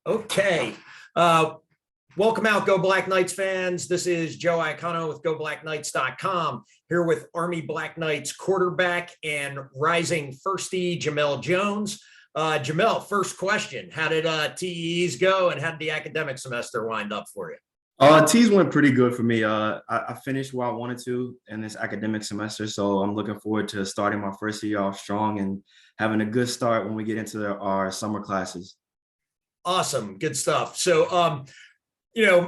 Okay. Uh, Welcome out, Go Black Knights fans. This is Joe Iacono with GoBlackKnights.com, here with Army Black Knights quarterback and rising firstie Jemel Jones. Jemel, first question. How did TEs go, and how did the academic semester wind up for you? T's went pretty good for me. I finished where I wanted to in this academic semester, so I'm looking forward to starting my first year off strong and having a good start when we get into our summer classes. Awesome. Good stuff. So,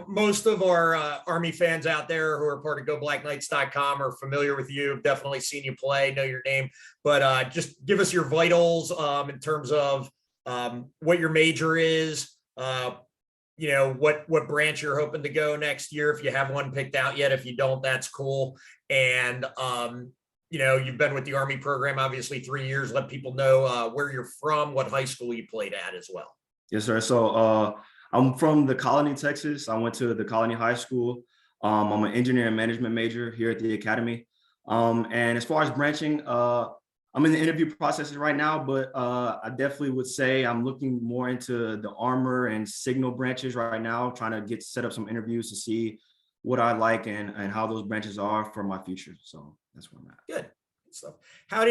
most of our Army fans out there who are part of GoBlackKnights.com are familiar with you, have definitely seen you play, know your name, but just give us your vitals in terms of what your major is, what branch you're hoping to go next year, if you have one picked out yet. If you don't, that's cool. And, you've been with the Army program, obviously 3 years. Let people know where you're from, what high school you played at as well. Yes, sir. So I'm from the Colony, Texas. I went to the Colony High School. I'm an engineering management major here at the academy. And as far as branching, I'm in the interview processes right now, but I definitely would say I'm looking more into the armor and signal branches right now, trying to set up some interviews to see what I like and how those branches are for my future. So that's where I'm at. Good stuff. How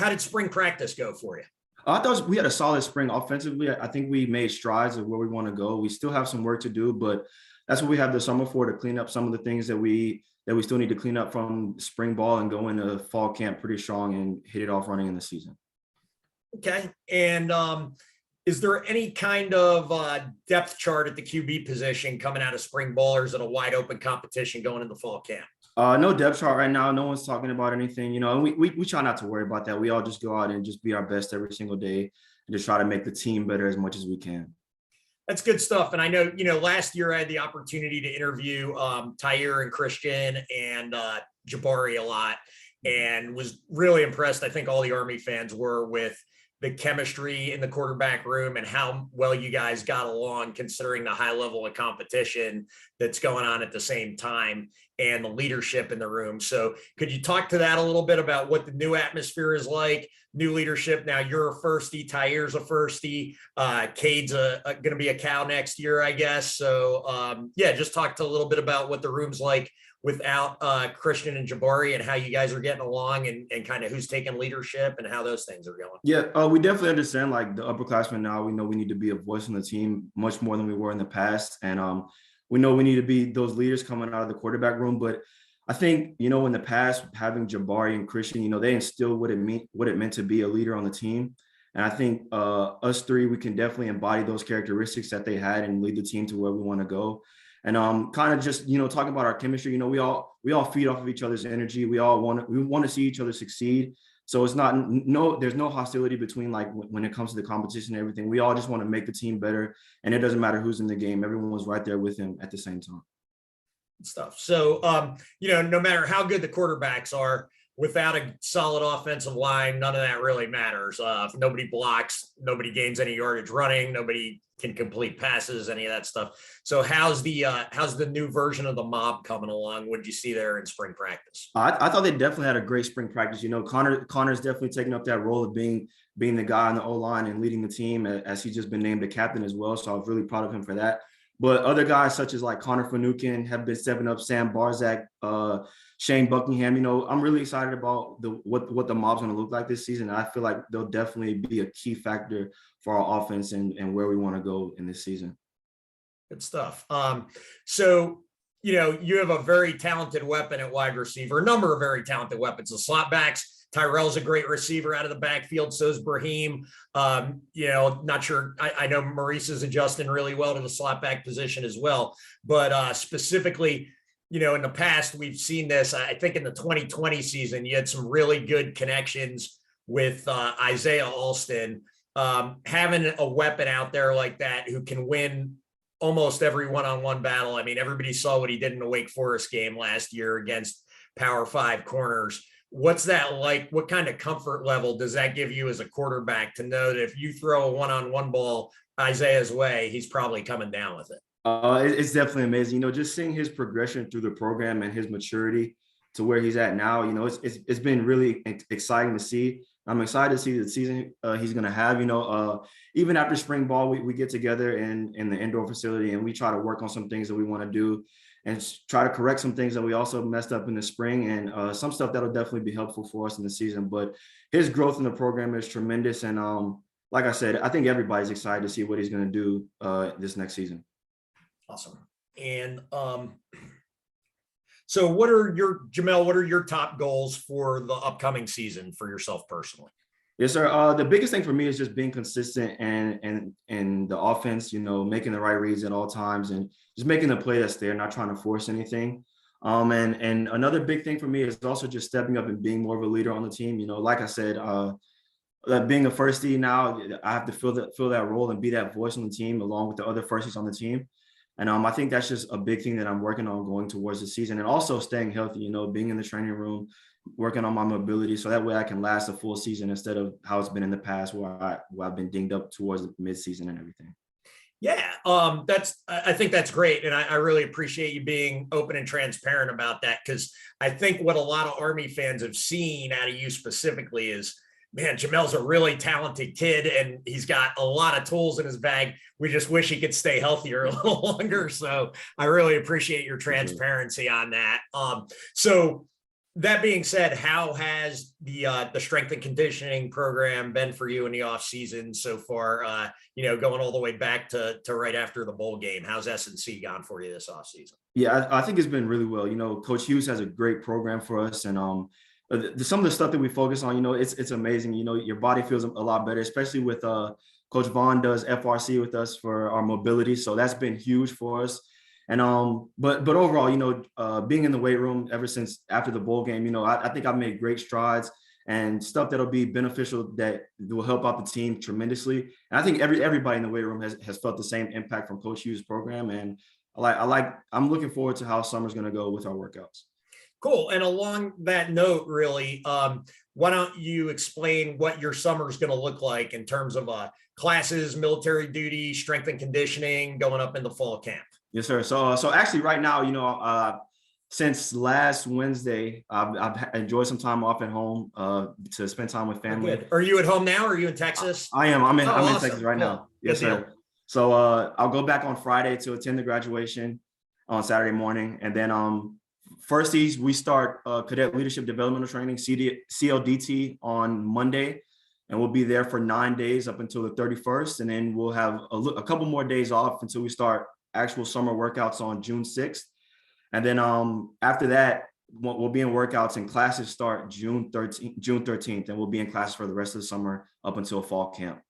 did spring practice go for you? I thought we had a solid spring offensively. I think we made strides of where we want to go. We still have some work to do, but that's what we have the summer for, to clean up some of the things that we still need to clean up from spring ball and go into fall camp pretty strong and hit it off running in the season. Okay. And is there any kind of depth chart at the QB position coming out of spring ball, or is it a wide open competition going into fall camp? No depth chart right now. No one's talking about anything, and we try not to worry about that. We all just go out and just be our best every single day and just try to make the team better as much as we can. That's good stuff. And I know, last year I had the opportunity to interview Tyre and Christian and Jabari a lot, and was really impressed. I think all the Army fans were, with the chemistry in the quarterback room and how well you guys got along, considering the high level of competition that's going on at the same time, and the leadership in the room. So could you talk to that a little bit about what the new atmosphere is like, new leadership? Now you're a firstie, Tyre's a firstie, Cade's going to be a cow next year, I guess. So just talk to a little bit about what the room's like without Christian and Jabari, and how you guys are getting along, and kind of who's taking leadership and how those things are going. Yeah, we definitely understand, like, the upperclassmen now. We know we need to be a voice in the team much more than we were in the past. And we know we need to be those leaders coming out of the quarterback room. But I think, in the past, having Jabari and Christian, they instilled what it meant to be a leader on the team. And I think us three, we can definitely embody those characteristics that they had and lead the team to where we want to go. And kind of just, talking about our chemistry, we all feed off of each other's energy. We want to see each other succeed. So it's there's no hostility between, like, when it comes to the competition and everything. We all just want to make the team better, and it doesn't matter who's in the game. Everyone's right there with him at the same time. Stuff. So, no matter how good the quarterbacks are, without a solid offensive line, none of that really matters. If nobody blocks, nobody gains any yardage running, nobody can complete passes, any of that stuff. So how's the new version of the mob coming along? What did you see there in spring practice? I thought they definitely had a great spring practice. Connor's definitely taking up that role of being the guy on the O-line and leading the team, as he's just been named a captain as well. So I was really proud of him for that. But other guys such as, like, Connor Finucane have been stepping up, Sam Barzak, Shane Buckingham. I'm really excited about what the mob's going to look like this season. I feel like they'll definitely be a key factor for our offense and where we want to go in this season. Good stuff. So, you have a very talented weapon at wide receiver, a number of very talented weapons. The slot backs, Tyrell's a great receiver out of the backfield. So is Brahim. Not sure. I know Maurice is adjusting really well to the slot back position as well. But specifically, in the past, we've seen this. I think in the 2020 season, you had some really good connections with Isaiah Alston. Having a weapon out there like that who can win almost every one-on-one battle. I mean, everybody saw what he did in the Wake Forest game last year against Power 5 corners. What's that like? What kind of comfort level does that give you as a quarterback, to know that if you throw a one-on-one ball Isaiah's way, he's probably coming down with it? It's definitely amazing. Just seeing his progression through the program and his maturity to where he's at now, it's been really exciting to see. I'm excited to see the season he's going to have. Even after spring ball, we get together in the indoor facility and we try to work on some things that we want to do and try to correct some things that we also messed up in the spring and some stuff that'll definitely be helpful for us in the season. But his growth in the program is tremendous. And like I said, I think everybody's excited to see what he's going to do this next season. Awesome. And so what are your top goals for the upcoming season for yourself personally? Yes, sir. The biggest thing for me is just being consistent and the offense, making the right reads at all times and just making the play that's there, not trying to force anything. And another big thing for me is also just stepping up and being more of a leader on the team. Like I said, being a firstie now, I have to fill that role and be that voice on the team along with the other firsties on the team. And I think that's just a big thing that I'm working on going towards the season and also staying healthy, being in the training room, working on my mobility so that way I can last a full season instead of how it's been in the past where I've been dinged up towards the midseason and everything. Yeah, I think that's great. And I really appreciate you being open and transparent about that, because I think what a lot of Army fans have seen out of you specifically is, man, Jemel's a really talented kid and he's got a lot of tools in his bag. We just wish he could stay healthier a little longer. So I really appreciate your transparency on that. So that being said, how has the strength and conditioning program been for you in the off season so far? Going all the way back to right after the bowl game. How's S&C gone for you this off season? Yeah, I think it's been really well. Coach Hughes has a great program for us, and some of the stuff that we focus on, it's amazing. Your body feels a lot better, especially with Coach Vaughn does FRC with us for our mobility, so that's been huge for us. And but overall, being in the weight room ever since after the bowl game, I think I've made great strides and stuff that'll be beneficial that will help out the team tremendously. And I think everybody in the weight room has felt the same impact from Coach Hughes' program. And I'm looking forward to how summer's going to go with our workouts. Cool. And along that note, really, why don't you explain what your summer is going to look like in terms of classes, military duty, strength and conditioning going up into fall camp? Yes, sir. So actually right now, since last Wednesday, I've enjoyed some time off at home to spend time with family. Good. Are you at home now? Or are you in Texas? I am. I'm in awesome. Texas right now. Yes, sir. So I'll go back on Friday to attend the graduation on Saturday morning. And then firsties, we start Cadet Leadership Developmental Training, CLDT, on Monday. And we'll be there for 9 days up until the 31st. And then we'll have a couple more days off until we start actual summer workouts on June 6th. And then after that, we'll be in workouts and classes start June 13th, and we'll be in classes for the rest of the summer up until fall camp.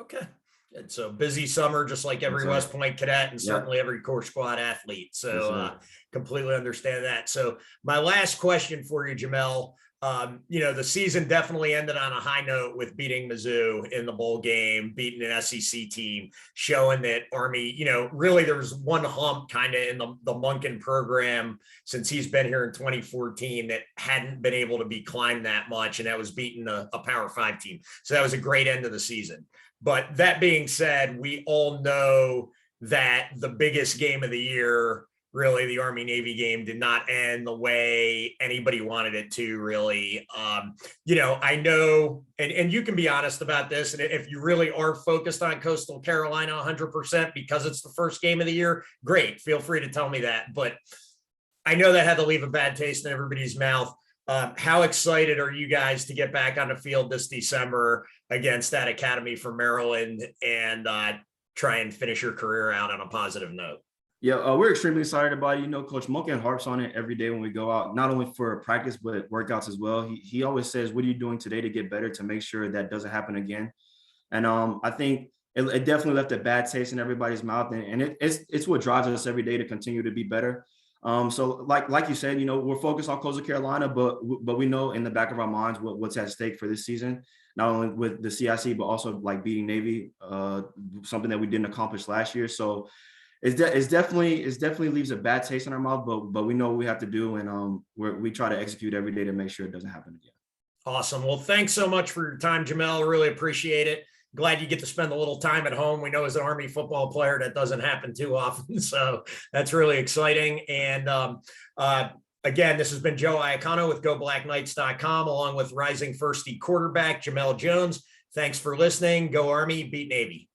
Okay. It's a busy summer, just like every West Point cadet and certainly every Corps Squad athlete. So completely understand that. So my last question for you, Jemel, the season definitely ended on a high note with beating Mizzou in the bowl game, beating an SEC team, showing that Army, really there was one hump kind of in the Monken program since he's been here in 2014 that hadn't been able to be climbed that much, and that was beating a Power 5 team. So that was a great end of the season. But that being said, we all know that the biggest game of the year, really the Army-Navy game, did not end the way anybody wanted it to, really. I know, and you can be honest about this, and if you really are focused on Coastal Carolina 100% because it's the first game of the year, great, feel free to tell me that. But I know that had to leave a bad taste in everybody's mouth. How excited are you guys to get back on the field this December against that academy from Maryland and try and finish your career out on a positive note? Yeah, we're extremely excited about it. Coach Monken harps on it every day when we go out, not only for practice, but workouts as well. He always says, what are you doing today to get better, to make sure that doesn't happen again? And I think it definitely left a bad taste in everybody's mouth. And it's what drives us every day to continue to be better. So like you said, we're focused on Coastal Carolina, but we know in the back of our minds what's at stake for this season, not only with the CIC, but also like beating Navy, something that we didn't accomplish last year. So it definitely leaves a bad taste in our mouth, but we know what we have to do, and we try to execute every day to make sure it doesn't happen again. Awesome. Well, thanks so much for your time, Jemel. Really appreciate it. Glad you get to spend a little time at home. We know as an Army football player that doesn't happen too often, so that's really exciting. And Again, this has been Joe Iacono with GoBlackKnights.com, along with rising first quarterback Jemel Jones. Thanks for listening. Go Army, beat Navy.